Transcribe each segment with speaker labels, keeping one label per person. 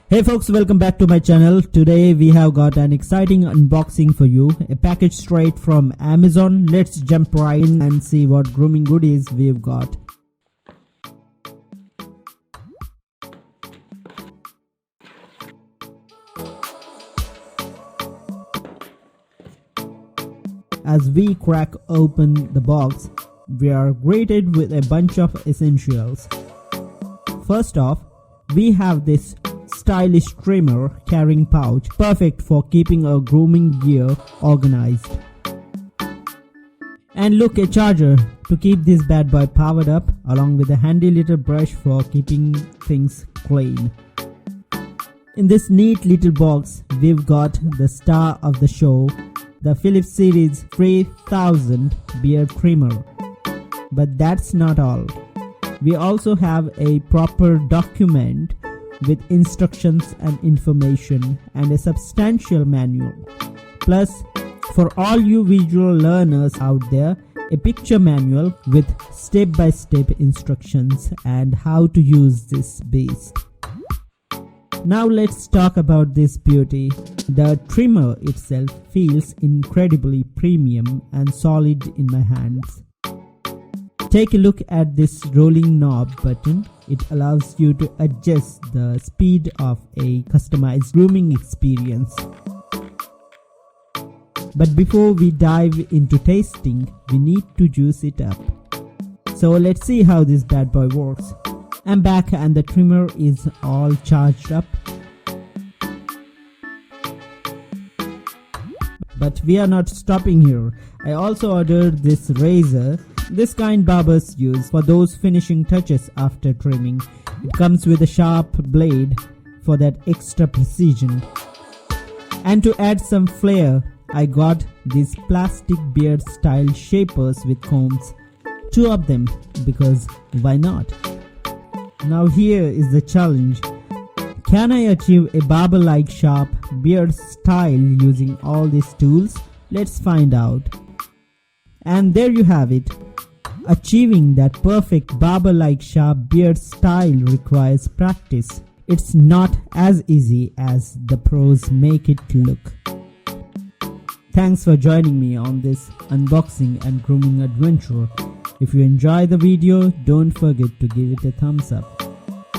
Speaker 1: Hey folks, welcome back to my channel. Today we have got an exciting unboxing for you. A package straight from Amazon. Let's jump right in and see what grooming goodies we've got. As we crack open the box, we are greeted with a bunch of essentials. First off, we have this stylish trimmer carrying pouch, perfect for keeping our grooming gear organized. And look, a charger to keep this bad boy powered up, along with a handy little brush for keeping things clean. In this neat little box, we've got the star of the show, the Philips Series 3000 beard trimmer. But that's not all. We also have a proper document with instructions and information and a substantial manual. Plus, for all you visual learners out there, a picture manual with step-by-step instructions and how to use this beast. Now let's talk about this beauty. The trimmer itself feels incredibly premium and solid in my hands. Take a look at this rolling knob button. It allows you to adjust the speed of a customized grooming experience. But before we dive into tasting, we need to juice it up. So let's see how this bad boy works. I'm back and the trimmer is all charged up. But we are not stopping here. I also ordered this razor. This kind barbers use for those finishing touches after trimming. It comes with a sharp blade for that extra precision. And to add some flair, I got these plastic beard style shapers with combs. 2 of them, because why not? Now here is the challenge. Can I achieve a barber-like sharp beard style using all these tools? Let's find out. And there you have it. Achieving that perfect barber-like sharp beard style requires practice. It's not as easy as the pros make it look. Thanks for joining me on this unboxing and grooming adventure. If you enjoy the video, don't forget to give it a thumbs up.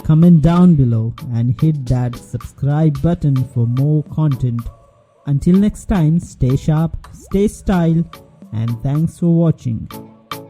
Speaker 1: Comment down below and hit that subscribe button for more content. Until next time, stay sharp, stay style, and thanks for watching.